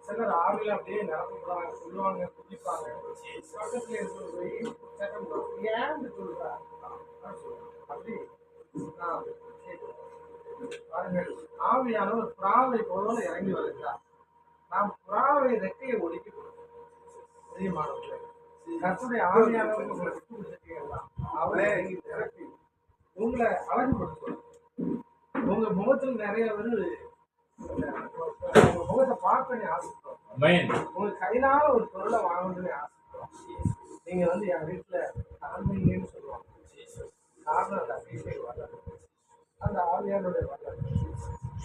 சிலர் ஆவில அப்படியே நடந்துக்கிறாங்க, சொல்லுவாங்க, குடிப்பாங்க. பக்கத்துல இருந்து போய் ஏன்னு சொல்றா அப்படி பாருங்கள், ஆவியானவர் புறாவை போல இறங்கி வருகிறார். நாம் புறாவை ரெக்கையை ஒடுக்கி பிரியமானவர்களே, கர்த்தருடைய ஆவியானவர் உங்களை விட்டு கொடுத்துட்டீங்கன்னா அவரே இறக்கி உங்களை அழகுபடுத்துவார். உங்க முகத்தில் நிறைய பேர் உங்க முகத்தை பார்க்க ஆசைப்படுறோம். உங்க கையினால ஒரு பொருளை வாங்கணும்னு ஆசைப்படுறோம். நீங்க என் வீட்டுல ஆன்மீகன்னு சொல்லுவாங்க. காரணம் அந்த அபிஷேக வரல, அந்த ஆவியானுடைய வரல.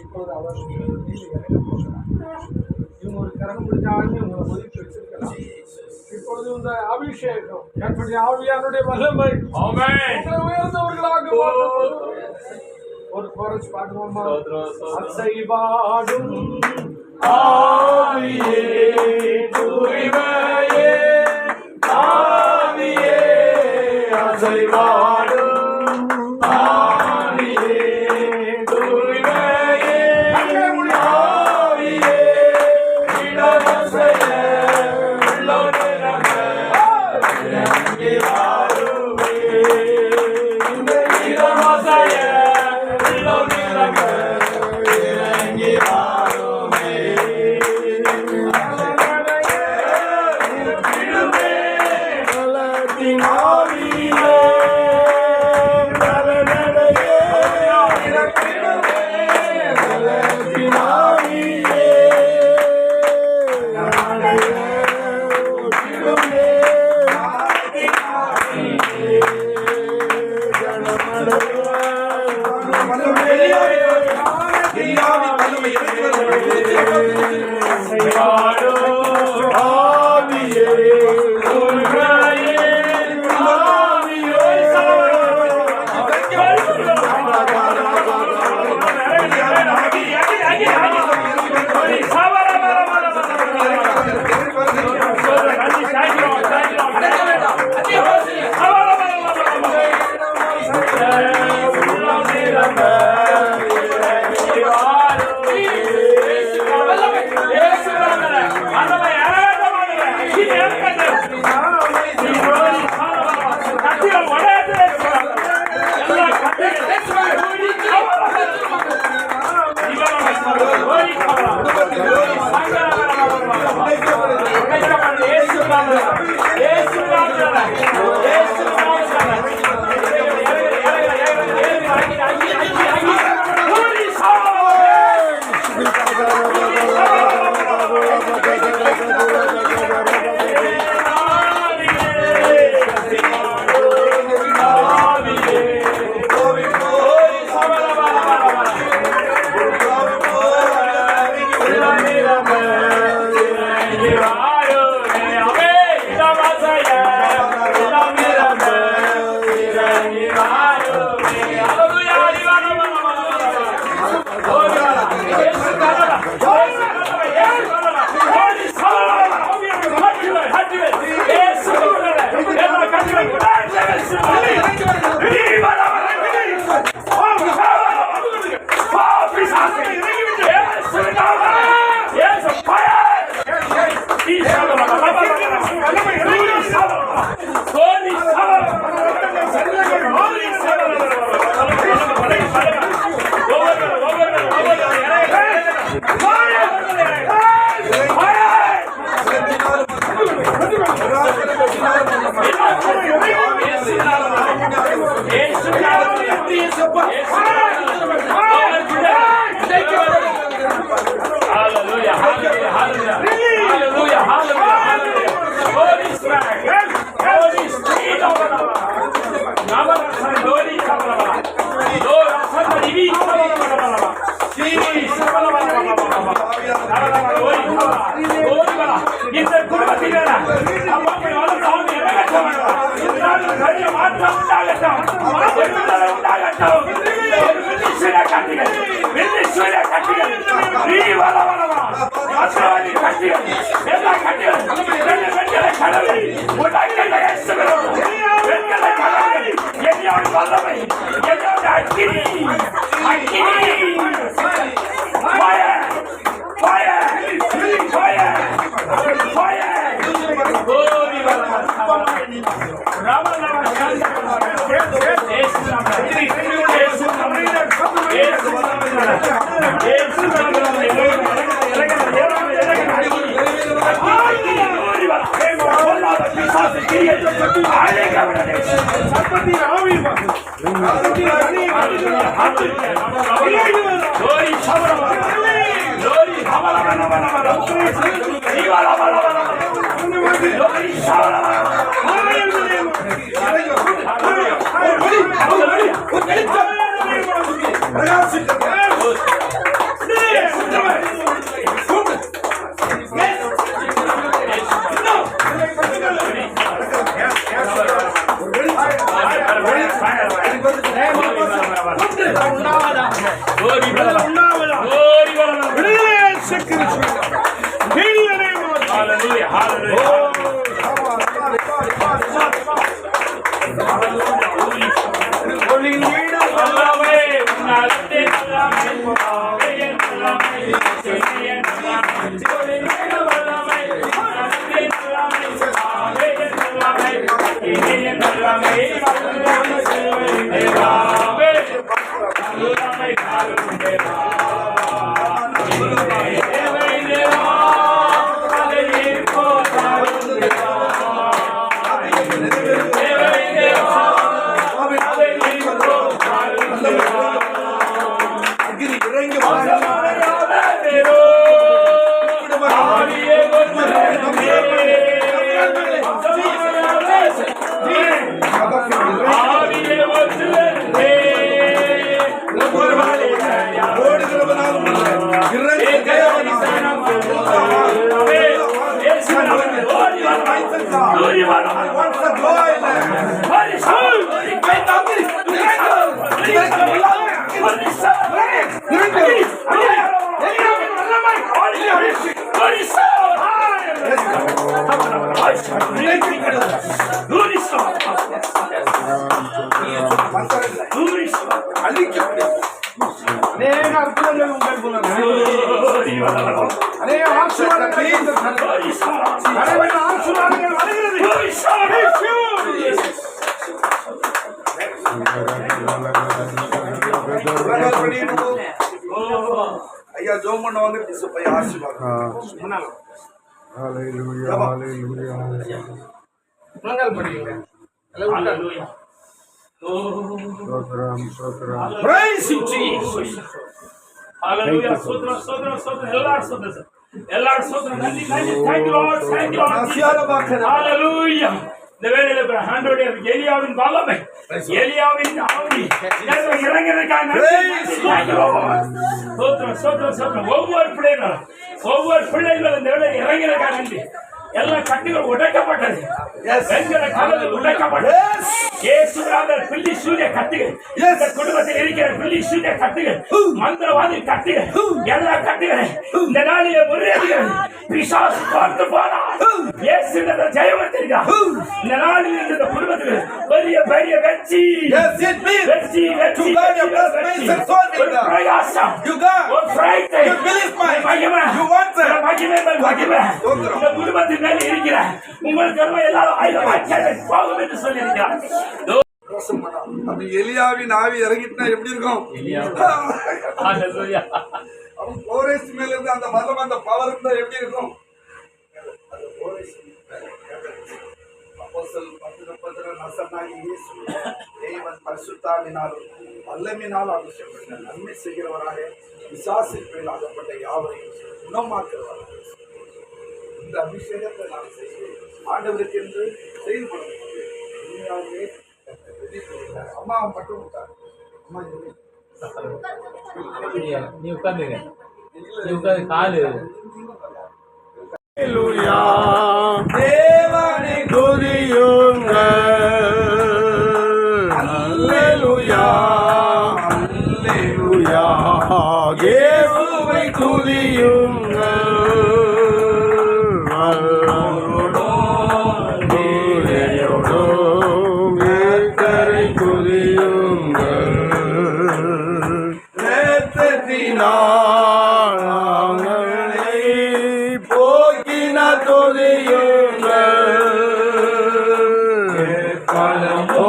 இப்போது அவர் இறங்க போகிறார். இவங்க ஒரு கரம் பிடிச்சாலுமே உங்களை ஒதுக்கி வச்சிருக்கலாம். இப்பொழுது இந்த அபிஷேகம் என்னுடைய ஆவியானுடைய வல்லமை உயர்ந்தவர்களாக ஒரு கோரஸ் பாடுவோமா? அசைவாடும் ஆவியே தூய்மையே, ஆவியே அசைவாடும் ஆவியே தூய்மையே, ஆவியே இடமசைய உள்ளோனிரங்க இறங்கி வாருமே, இந்த இடமசைய Amen. ஐயா ஜோம் பண்ண வந்து டிசுப்பை ஆசீர்வாதம். ஹalleluya ஹalleluya முழங்கால் படிங்க. ஹalleluya ஸ்தோத்திரம் ஸ்தோத்திரம். Praise you, Jesus. Hallelujah. Sotram, sotram, sotram. எல்லாரும் சோதனை நன்றி நன்றி. Thank you Lord. Thank you Lord. Hallelujah. இந்த வேளையில ஆண்டவருடைய எலியாவின் வல்லமை, எலியாவின் ஆவி இறங்குறதுக்காக நன்றி. சோதரம் சோதரம் சோதரம். ஒவ்வொரு பிள்ளைகளும் இந்த வேளையில இறங்குறதுக்காக நன்றி. எல்லா கட்டுகள் உடைக்கப்பட்டது. வெண்கல கதவுகள் உடைக்கப்பட்டது. இயேசுவின் பில்லி சூரிய கட்டுகள், இந்த குடும்பத்தில் இருக்கிற பில்லி சூரிய கட்டுகள், மந்திரவாதி கட்டுகள், எல்லா கட்டுகளை இந்த நாளிலே முறியடிக்கிறது. பிசாசு பார்த்து போனார். இயேசு ஜெயவர்த்திருக்கிறார். இந்த நாளில் இந்த குடும்பத்தில் பெரிய பெரிய வெற்றி வெற்றி வெற்றி பிரயாசம் இந்த குடும்பத்தின் மேல இருக்கிற உங்களுக்கு எல்லாரும் போகும் என்று சொல்லியிருக்கிறார். அப்படி எலியாவின் ஆவி இறங்கிட்டா எப்படி இருக்கும்? அவன் போரேஸ் மேல இருந்து அந்த வல்லம் அந்த பவர் இருந்தா எப்படி இருக்கும்? வல்லமினால் அபிஷேகம் நன்மை செய்கிறவராக பிசாசின் மேல் ஆகப்பட்ட யாவரையும் குணமாக்குறவராக இந்த அபிஷேகத்தை நான் செய்து ஆண்டவருக்கு என்று செய்து கொடுக்கிறேன். உண்மையாகவே அம்மா மட்டும் விட்டார். அம்மா நீ உட்காந்துங்க, நீ உட்காந்து காலு. தேவனை துதியுங்கள். அல்லேலூயா அல்லேலூயா இயேசுவை துதியுங்கள். கர்த்தரை துதியுங்கள். போக்கின துதியுங்கள். காலமோ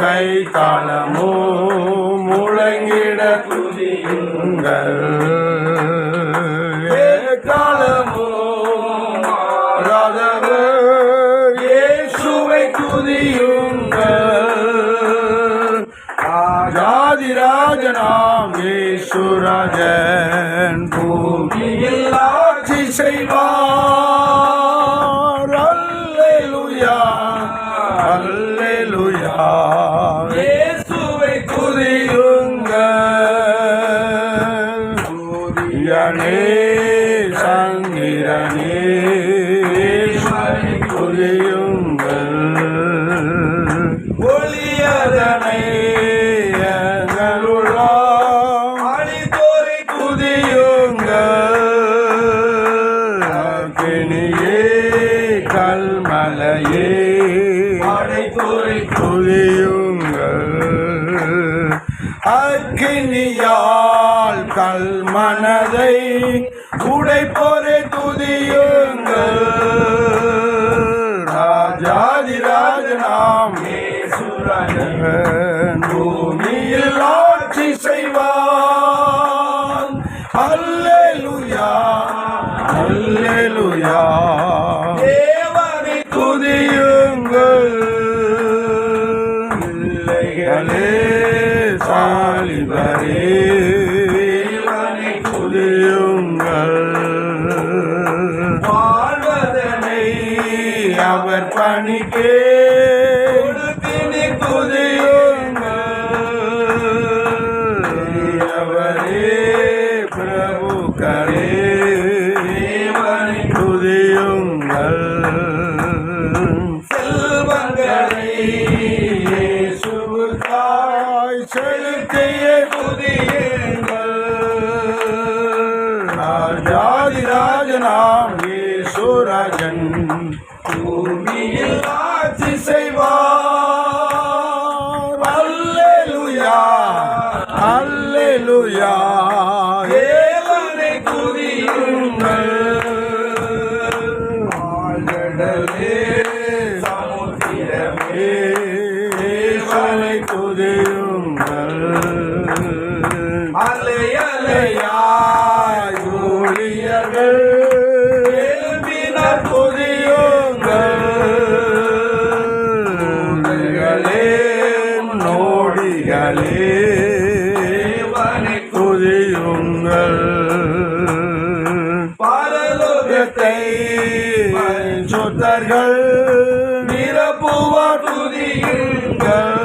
கை காலமோ முழங்கிட துதி காலமும் மாறாதவர் இயேசுவை துதியுங்கள். ராஜாதிராஜனாம் இயேசுராஜன் பூமியில் ஆட்சி செய்வார். அல்லேலூயா அல்லேலூயா இயேசுவை துதியுங்கள். சூரியனே சந்திரனே இயேசுவை துதியுங்கள். ஒளியதனை எங்களுள்ளாம் அழித்தோரை துதியுங்கள். அக்கினியே கல்மலையே அழைத்தோரை துதியுங்கள். அக்கினியால் கல்மனதை உடைப்போரை துதியுங்கள். ராஜாதிராஜனாம் இயேசுராஜன் பூமியில் ஆட்சி செய்வார். அல்லேலூயா அல்லேலூயா தேவனை துதியுங்கள். பிள்ளைகளே சாலிபரே தேவனை துதியுங்கள். வாழ்வதனை அவர் பணிக்கே கொடுத்தினி துதியுங்கள். அவரே பிரபுக்களே தேவனை துதியுங்கள். செல்வங்களை இயேசுவுக்காய் செலுத்திய துதியுங்கள். ராஜாதிராஜனாம் இயேசுராஜன் பூமியில் ஆட்சி செய்வார். அல்லேலூயா அல்லேலூயா தேவனை துதியுங்கள். ஆழ்கடலே சமுத்திரமே தேவனை துதியுங்கள். அலை அலையாய் ஊழியர்கள் எழுப்பினார் துதியுங்கள். நோடிகளே தேவனை துதியுங்கள். பாரலோகத்தை சொத்தர்கள் நிரப்புவார் துதியுங்கள்.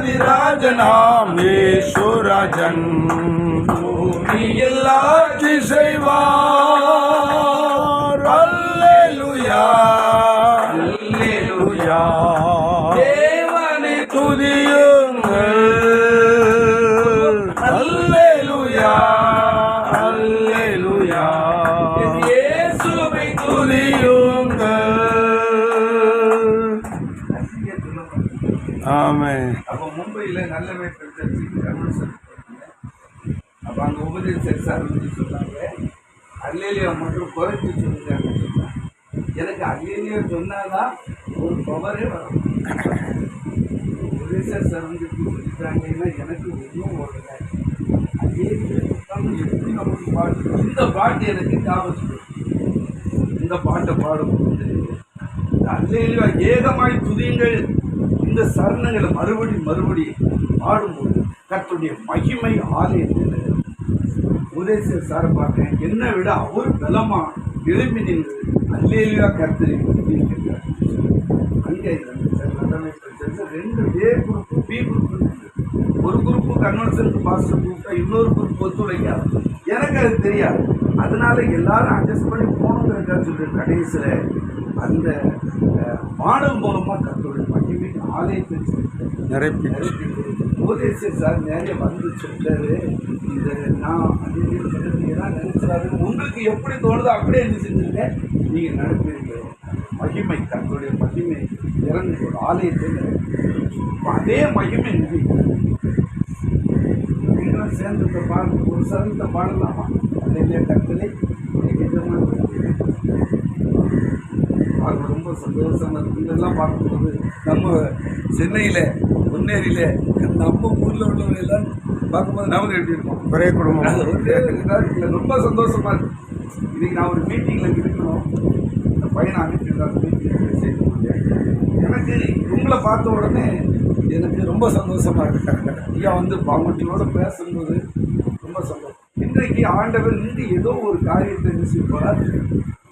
ராஜாதிராஜனாம் இயேசுராஜன் பூமியில் ஆட்சி செய்வார். அல்லேலூயா அல்லேலூயா தேவனை துதியுங்கள். அல்லேலூயா அல்லேலூயா இயேசுவை துதியுங்கள். ஆமென். அப்போ மும்பையில் நல்லவே சர்ச்சு அப்போ அங்கே உபதேசர் சார் வந்து சொன்னாங்க அல்லேலியா மட்டும் குறைச்சி சொல்லிட்டாங்க. எனக்கு அல்லேலியா சொன்னாதான் ஒரு பவரே வரும். உபதேசர் சார் வந்து சொல்லிட்டாங்கன்னா எனக்கு ஒன்றும் ஓடல. அல்லேலியா எப்படி நமக்கு பாட்டு இந்த பாட்டு எனக்கு ஞாபகம். இந்த பாட்டை பாடும்போது அல்லேலியா ஏகமாய் துதியுங்கள். இந்த சரணங்களை மறுபடி பாடும்போது கர்த்தருடைய மகிமை ஆலயத்தில் உதேசர் சார் பார்த்தேன். என்னை விட அவர் பலமா எழுப்பி நின்று அல்லேலூயா கர்த்தரை துதிக்கின்றார். அங்கே ரெண்டு ஏ குரூப்பு பி குரூப். ஒரு குரூப்பு கன்வென்ஷனுக்கு பாஸ்டர் கூப்பிட்டா இன்னொரு குரூப் ஒத்துழைக்காது. எனக்கு அது தெரியாது. அதனால எல்லாரும் அட்ஜஸ்ட் பண்ணி போகணுங்கிறதா சொல்லி கடைசியில் அந்த பாடல் மூலமாக கர்த்தருடைய மகிமை ஆலயத்தை நிரப்பி உபதேசர் சார் நிறைய வந்து சொல்றாரு. இந்த நான் தான் நினைச்சாரு. உங்களுக்கு எப்படி தோணுதோ அப்படியே என்ன செஞ்சுருங்க நீங்கள் நடப்பீங்க. மகிமை கர்த்தருடைய மகிமை இறந்து ஒரு ஆலயத்தில் அதே மகிமை நிதி நீங்களும் சேர்ந்து இந்த பாடல் ஒரு சரணத்தை பாடலாமா? அதே கர்த்தரை ரொம்ப சந்தோஷமாக இருக்குது. இதெல்லாம் பார்க்கும்போது நம்ம சென்னையில் ஒரு முன்னேறியில நம்ம ஊர்ல உள்ளவங்க எல்லாம் பார்க்கும்போது நமக்கு எப்படி இருக்கும் ஒரே குடும்பம். அது வந்து ரொம்ப சந்தோஷமா இருக்கு. இன்னைக்கு நான் ஒரு மீட்டிங்ல இருக்கணும், இந்த பையனை அனுப்பியிருந்தாங்க மீட்டிங் சேர்க்க முடியாது. எனக்கு உங்களை பார்த்த உடனே எனக்கு ரொம்ப சந்தோஷமா இருக்கு. ஐயா வந்து அவங்கள்ட்டோட பேசும்போது ரொம்ப சந்தோஷம். இன்றைக்கு ஆண்டவர் இன்று ஏதோ ஒரு காரியத்தை என்ன செய்ய போறார்,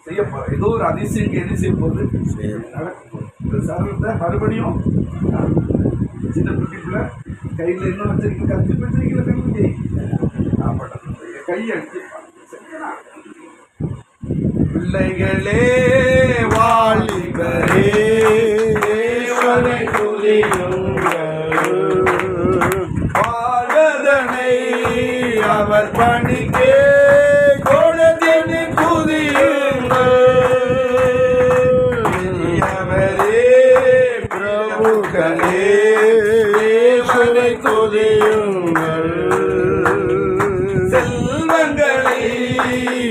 செய்ய போறார். ஏதோ ஒரு அதிசயம் என்ன செய்ய போகுது, நடக்க போகுது. இந்த சரத்தை மறுபடியும் சின்ன குட்டிக்குள்ள கையில் என்ன வச்சிருக்கீங்க, கத்தி வச்சிருக்கீங்க, கல்வி கையை அடிச்சு பிள்ளைகளே வாலிபரே தேவனை துதியுங்கள், வாழ்வதனை அவர் பணிக்கே கொடுத்தினை துதியுங்கள், பெரியவரே பிரபுக்களே தேவனை துதியுங்கள், செல்வங்களை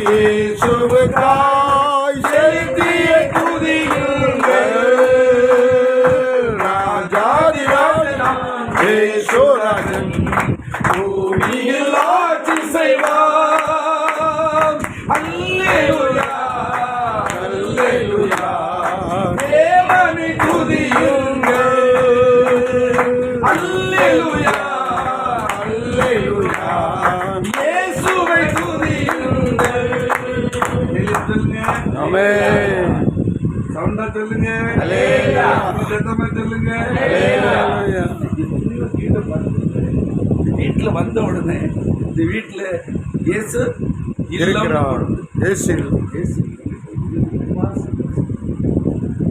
இயேசுவுக்காய் செலுத்திய துதியுங்கள், ராஜாதிராஜன் இயேசுராஜன் பூமியில் ஆட்சி செய்வார். அல்லேலூயா அல்லேலூயா தேவனை துதியுங்கள், அல்லேலூயா அல்லேலூயா இயேசுவை துதியுங்கள். ஆமென். சவுண்டா சொல்லுங்க, அல்லேலூயா. சத்தமா சொல்லுங்க, அல்லேலூயா. வீட்டுல வந்த உடனே இந்த வீட்டுல இயேசு இருக்கிறார். இயேசு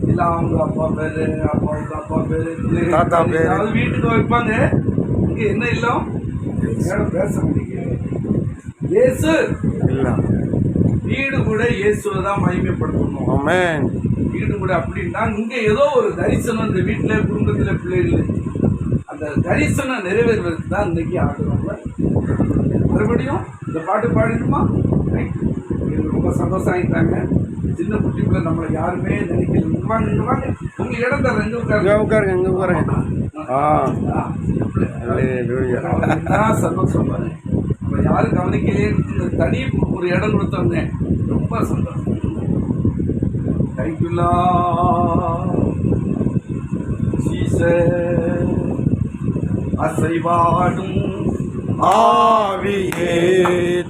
இல்ல அவங்க அப்பா பேரு, அப்பாவுக்கு அப்பா பேரு, தாத்தா பேரு. அதாவது வீட்டுக்கு வைப்பாங்க. இங்க என்ன இல்லம் பேச முடியும். இயேசு இல்ல. வீடு கூட இயேசுவை தான் மகிமைப்படுத்தணும். ஆமென். வீடு கூட அப்படின்னா இங்க ஏதோ ஒரு தரிசனம் இந்த வீட்டுல குடும்பத்துல பிள்ளைகள் அந்த தரிசனம் நிறைவேறுவதற்கு தான் இன்னைக்கு ஆடுவாங்க. மறுபடியும் இந்த பாட்டு பாடிடுமா? எனக்கு ரொம்ப சந்தோஷம் ஆகிட்டாங்க. சின்ன குட்டிக்குள்ள நம்மளை யாருமே நினைக்கல. வாங்க உங்க இடம் தர இங்க உட்காருங்க, இங்க உட்காருங்க. சந்தோஷம் பாரு. நம்ம யாரும் கவனிக்கலையே, தனி ஒரு இடம் கொடுத்தோன்னே ரொம்ப சந்தோஷம். தேங்க்யூலா ஜீசஸ். அசைவாடும் ஆவியே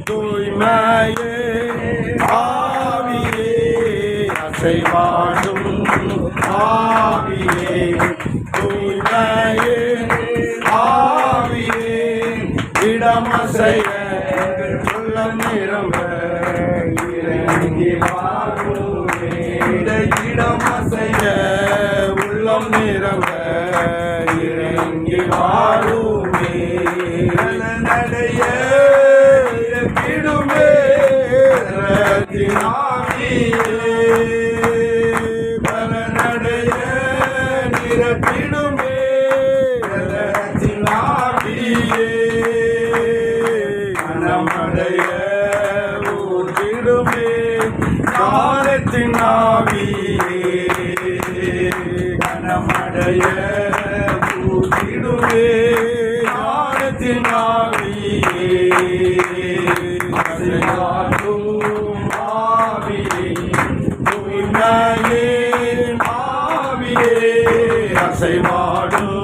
தூய்மையே, ஆவியே அசைவாடும் ஆவியே தூய்மையே, ஆவியே இடமசைய உள்ளம் நிரம்ப இறங்கி வாருமே, இடமசைய உள்ளம் நிரம்ப இறங்கி வாருமே, நடைய கிடுமே பலனடைய நிரப்பிடுமே மனமடைய ஊர்விடுமே காலத்தின் ஆவியே, மனமடைய ஊர்விடுமே காலத்தின் ஆவியே, ஆவியே தூய்மையே, ஆவியே அசைவாடும்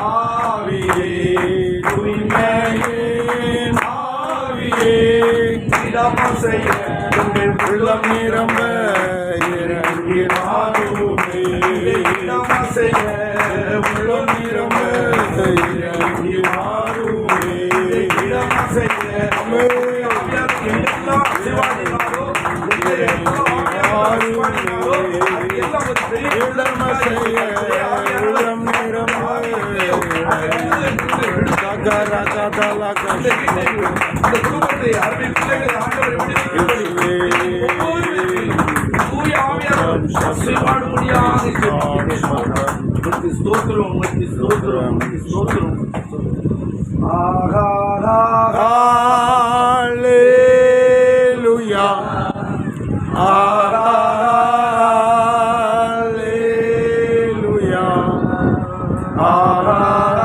ஆவியே தூய்மையே, ஆவியே இடமசைய உள்ளம் நிரம்ப இறங்கி வாருமே, இடமசைய உள்ளம் நிரம்ப இறங்கி வாருமே, இடமசைய Hallelujah. Hallelujah. Hallelujah.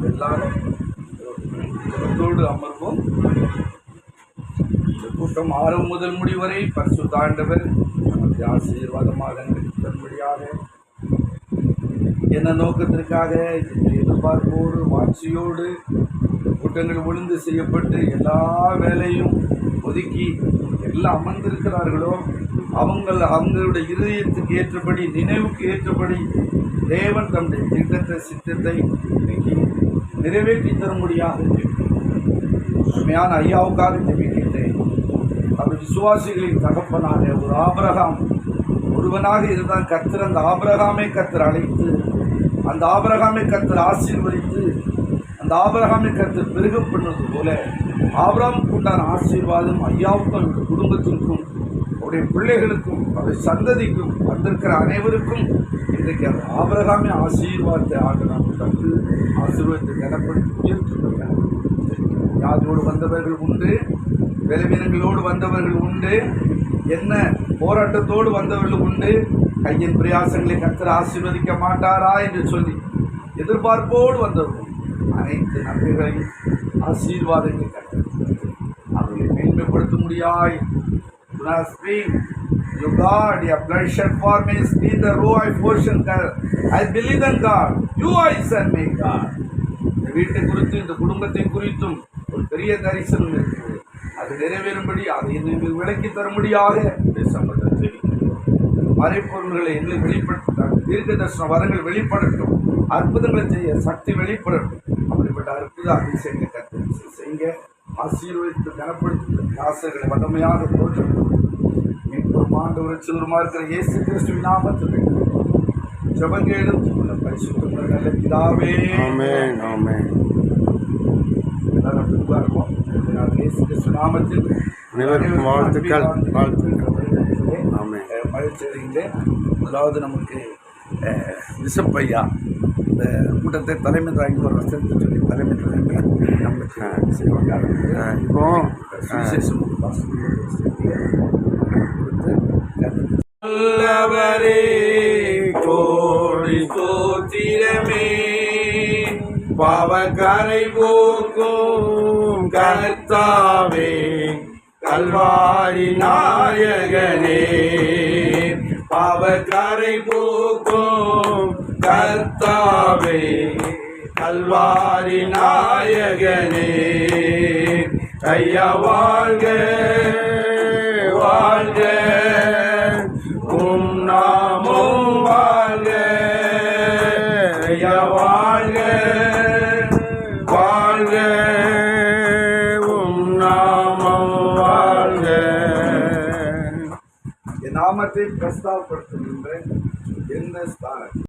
எல்லாரும் ஜெபத்தோடு அமர்வோம். இந்த கூட்டம் ஆரம்பம் முதல் முடிவரை பரிசுத்த ஆண்டவர் நமக்கு ஆசீர்வாதமாக தரும்படியாக என்ன நோக்கத்திற்காக எதிர்பார்ப்போடு வாட்சியோடு கூட்டங்கள் ஒழுங்கு செய்யப்பட்டு எல்லா வேலையும் ஒதுக்கி எல்லாம் அமர்ந்திருக்கிறார்களோ அவங்களுடைய இருதயத்துக்கு ஏற்றபடி நினைவுக்கு ஏற்றபடி தேவன் தம்முடைய திட்டத்தை சித்தத்தை இன்னைக்கு நிறைவேற்றி தரும்படியாக உண்மையான ஐயாவுக்காக ஜெபிக்கின்றேன். அவர் விசுவாசிகளின் தகப்பனாக ஒரு ஆபிரகாம் ஒருவனாக இருந்தால் கர்த்தர் அந்த ஆபிரகாமை கர்த்தர் அழைத்து அந்த ஆபிரகாமை கர்த்தர் ஆசீர்வதித்து அந்த ஆபிரகாமை கர்த்தர் பெருக பண்ணது போல ஆபிரகாமுக்கு உண்டான ஆசீர்வாதம் ஐயாவுக்கும் அவருடைய குடும்பத்திற்கும் அவருடைய பிள்ளைகளுக்கும் அவருடைய சந்ததிக்கும் வந்திருக்கிற அனைவருக்கும் இன்றைக்கு அந்த ஆபிரகாமே ஆசீர்வாதத்தை ஆகலாம் தந்து ஆசீர்வாதத்தை கனப்படுத்தி உயர்த்திவிட்டார். வியாதியோடு வந்தவர்கள் உண்டு, பலவீனங்களோடு வந்தவர்கள் உண்டு, என்ன போராட்டத்தோடு வந்தவர்கள் உண்டு. கையின் பிரயாசங்களை கர்த்தர் ஆசீர்வதிக்க மாட்டாரா என்று சொல்லி எதிர்பார்ப்போடு வந்தவர்கள் அனைத்து நன்மைகளையும் ஆசீர்வாதங்களை கர்த்தர் அவர்களை மேன்மைப்படுத்த முடியாய். You God, your blood shed for me, speak the Ruach portion. I believe in God. You are send me God. இந்த வீட்டை குறித்து இந்த குடும்பத்தை குறித்தும் ஒரு பெரிய தரிசனம் இருக்கிறது. அது நிறைவேறும்படி அதை எங்களுக்கு விளக்கி தரும்படியாக சம்பந்தம் மறைப்பொருள்களை எங்களுக்கு வெளிப்படுத்தாங்க. தீர்க்க தரிசன வரங்கள் வெளிப்படட்டும், அற்புதங்களை செய்ய சக்தி வெளிப்படட்டும். அப்படிப்பட்ட அற்புத அதிசயங்களை கற்று செய்ய ஆசீர்வதித்து கனப்படுத்தி ஆசைகளை வல்லமையாக தோற்றம் மீட்பும் ஆண்டவர் சிலருமா இருக்கிற இயேசு கிறிஸ்துவின் நாமத்தில் ஜெபங்கேடும் பரிசுத்த நல்ல பிதாவே. ஆமென் ஆமென். எல்லாரும் அன்பா இருப்போம். இயேசு கிறிஸ்து நாமத்தில் அனைவருக்கும் வாழ்த்துக்கள். ஆமென். மகிழ்ச்சி அடைகின்றேன். முதலாவது நமக்கு பிஷப் ஐயா இந்த கூட்டத்தை தலைமை தாங்கி ஒரு வசனத்தை சொல்லி தலைமை தாங்கி நம்மளுக்கு செய்வாங்க. இப்போ விசேஷம் நல்லவரே கோடி ஸ்தோத்திரமே, பாவக்கரை போக்கும் கர்த்தாவே, கல்வாரி நாயகனே, பாவக்கரை போக்கும் கர்த்தாவே, கல்வாரி நாயகனே, ஐயா வாழ்க வாழ்க, உம் நாமம் வாழ்க, ஐயா வாழ்க வாழ்க, உம் நாமம் வாழ்க. என் நாமத்தை பிரஸ்தாபப்படுத்துகின்ற எந்த ஸ்தானம்